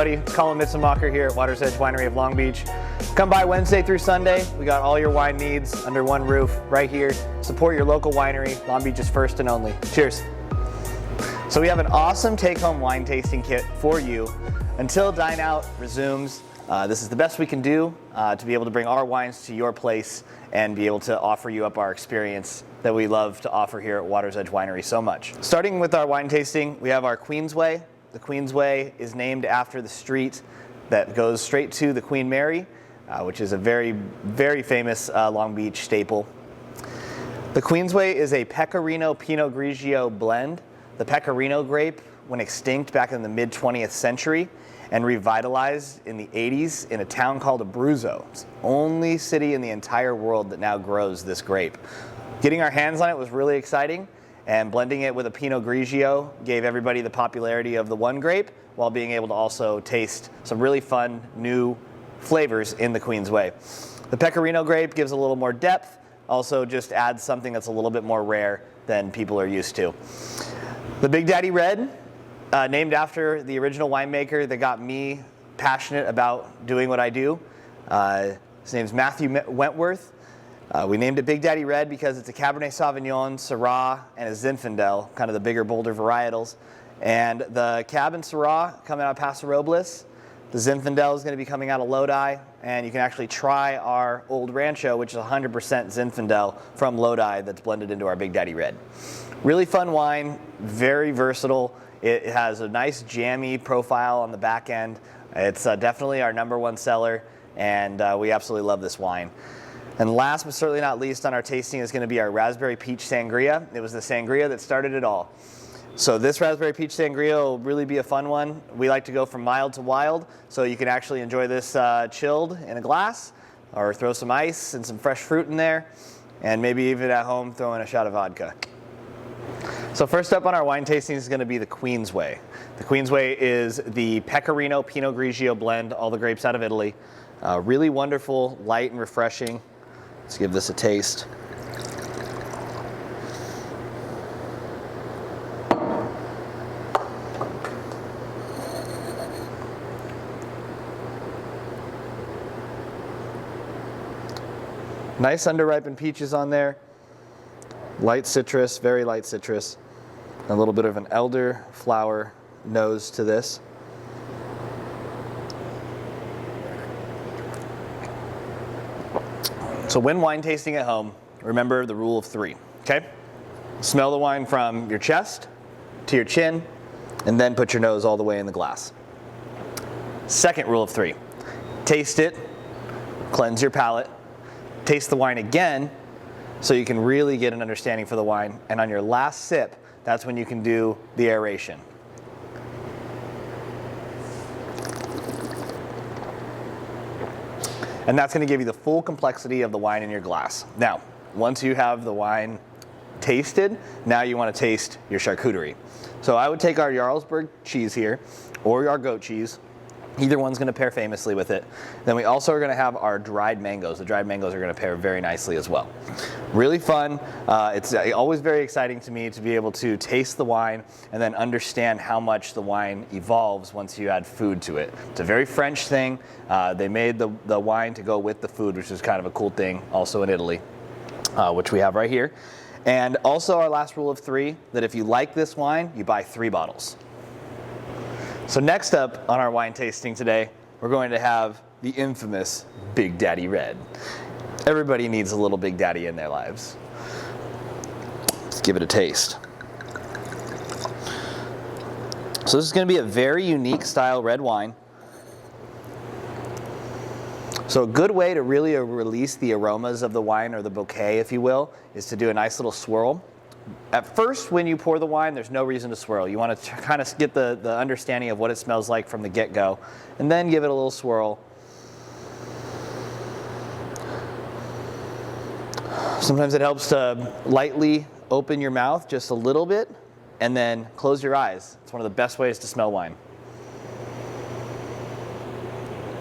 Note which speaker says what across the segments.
Speaker 1: everybody. It's Collin Mitzenmacher here at Edge Winery of Long Beach. Come by Wednesday through Sunday. We got all your wine needs under one roof right here. Support your local winery. Long Beach's first and only. Cheers. So we have an awesome take-home wine tasting kit for you until Dine Out resumes. This is the best we can do to be able to bring our wines to your place and be able to offer you up our experience that we love to offer here at Water's Edge Winery so much. Starting with our wine tasting, we have our Queensway. The Queensway is named after the street that goes straight to the Queen Mary, which is a very, very famous Long Beach staple. The Queensway is a Pecorino Pinot Grigio blend. The Pecorino grape went extinct back in the mid-20th century and revitalized in the 80s in a town called Abruzzo. It's the only city in the entire world that now grows this grape. Getting our hands on it was really exciting, and blending it with a Pinot Grigio gave everybody the popularity of the one grape while being able to also taste some really fun new flavors in the Queensway. The Pecorino grape gives a little more depth, also just adds something that's a little bit more rare than people are used to. The Big Daddy Red, named after the original winemaker that got me passionate about doing what I do. His name's Matthew Wentworth. We named it Big Daddy Red because it's a Cabernet Sauvignon, Syrah, and a Zinfandel, kind of the bigger, bolder varietals. And the Cab and Syrah coming out of Paso Robles. The Zinfandel is going to be coming out of Lodi, and you can actually try our Old Rancho, which is 100% Zinfandel from Lodi that's blended into our Big Daddy Red. Really fun wine, very versatile. It has a nice jammy profile on the back end. It's definitely our #1 seller, and we absolutely love this wine. And last but certainly not least on our tasting is going to be our Raspberry Peach Sangria. It was the sangria that started it all. So this Raspberry Peach Sangria will really be a fun one. We like to go from mild to wild, so you can actually enjoy this chilled in a glass, or throw some ice and some fresh fruit in there, and maybe even at home throw in a shot of vodka. So first up on our wine tasting is going to be the Queensway. The Queensway is the Pecorino Pinot Grigio blend, all the grapes out of Italy. Really wonderful, light and refreshing. Let's give this a taste. Nice underripened peaches on there. Light citrus, very light citrus. A little bit of an elderflower nose to this. So when wine tasting at home, remember the rule of 3, okay? Smell the wine from your chest to your chin, and then put your nose all the way in the glass. Second rule of 3, taste it, cleanse your palate, taste the wine again so you can really get an understanding for the wine, and on your last sip, that's when you can do the aeration. And that's going to give you the full complexity of the wine in your glass. Now, once you have the wine tasted, now you want to taste your charcuterie. So I would take our Jarlsberg cheese here, or our goat cheese. Either one's going to pair famously with it. Then we also are going to have our dried mangoes. The dried mangoes are going to pair very nicely as well. Really fun. It's always very exciting to me to be able to taste the wine and then understand how much the wine evolves once you add food to it. It's a very French thing. They made the wine to go with the food, which is kind of a cool thing also in Italy, which we have right here. And also our last rule of 3, that if you like this wine, you buy 3 bottles. So next up on our wine tasting today, we're going to have the infamous Big Daddy Red. Everybody needs a little Big Daddy in their lives. Let's give it a taste. So this is going to be a very unique style red wine. So a good way to really release the aromas of the wine, or the bouquet, if you will, is to do a nice little swirl. At first, when you pour the wine, there's no reason to swirl. You want to kind of get the understanding of what it smells like from the get-go, and then give it a little swirl. Sometimes it helps to lightly open your mouth just a little bit, and then close your eyes. It's one of the best ways to smell wine.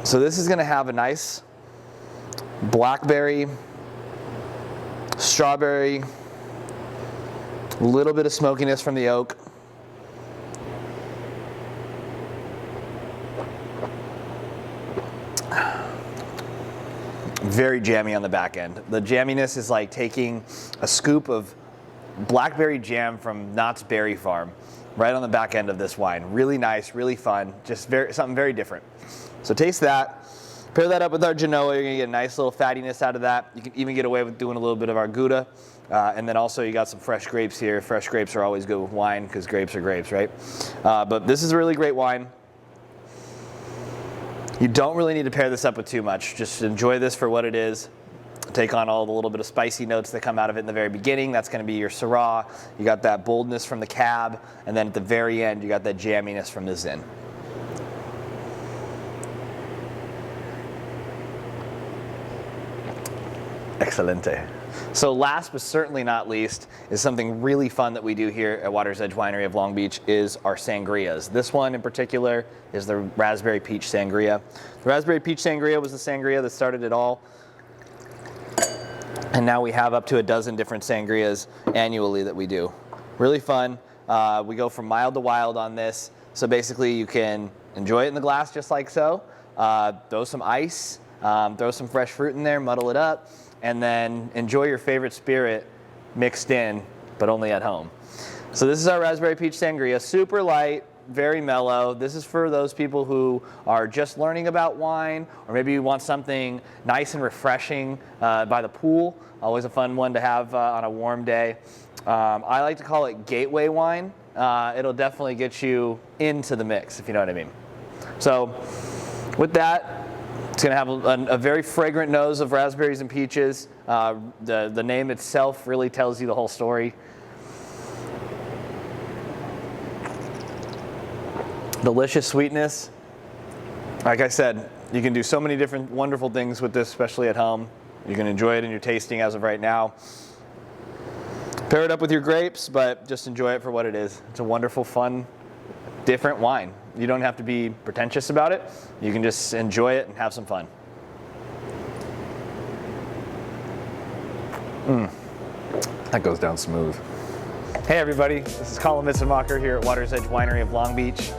Speaker 1: So this is going to have a nice blackberry, strawberry, a little bit of smokiness from the oak. Very jammy on the back end. The jamminess is like taking a scoop of blackberry jam from Knott's Berry Farm right on the back end of this wine. Really nice, really fun, just something very different. So taste that. Pair that up with our Genoa, you're gonna get a nice little fattiness out of that. You can even get away with doing a little bit of our Gouda. And then also you got some fresh grapes here. Fresh grapes are always good with wine because grapes are grapes, right? But this is a really great wine. You don't really need to pair this up with too much. Just enjoy this for what it is. Take on all the little bit of spicy notes that come out of it in the very beginning. That's gonna be your Syrah. You got that boldness from the cab. And then at the very end, you got that jamminess from the Zin. Excelente. So last but certainly not least is something really fun that we do here at Water's Edge Winery of Long Beach is our sangrias. This one in particular is the Raspberry Peach Sangria. The Raspberry Peach Sangria was the sangria that started it all. And now we have up to a dozen different sangrias annually that we do. Really fun. We go from mild to wild on this. So basically you can enjoy it in the glass just like so. Throw some ice, throw some fresh fruit in there, muddle it up, and then enjoy your favorite spirit mixed in, but only at home. So this is our Raspberry Peach Sangria, super light, very mellow. This is for those people who are just learning about wine, or maybe you want something nice and refreshing by the pool. Always a fun one to have on a warm day. I like to call it gateway wine. It'll definitely get you into the mix, if you know what I mean. So with that, it's going to have a very fragrant nose of raspberries and peaches. The name itself really tells you the whole story. Delicious sweetness. Like I said, you can do so many different wonderful things with this, especially at home. You can enjoy it in your tasting as of right now. Pair it up with your grapes, but just enjoy it for what it is. It's a wonderful, fun, different wine. You don't have to be pretentious about it. You can just enjoy it and have some fun. That goes down smooth. Hey everybody, this is Collin Mitzenmacher here at Water's Edge Winery of Long Beach.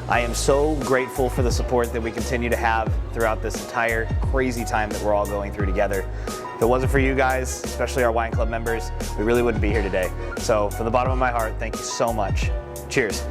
Speaker 1: I am so grateful for the support that we continue to have throughout this entire crazy time that we're all going through together. If it wasn't for you guys, especially our wine club members, we really wouldn't be here today. So from the bottom of my heart, thank you so much. Cheers.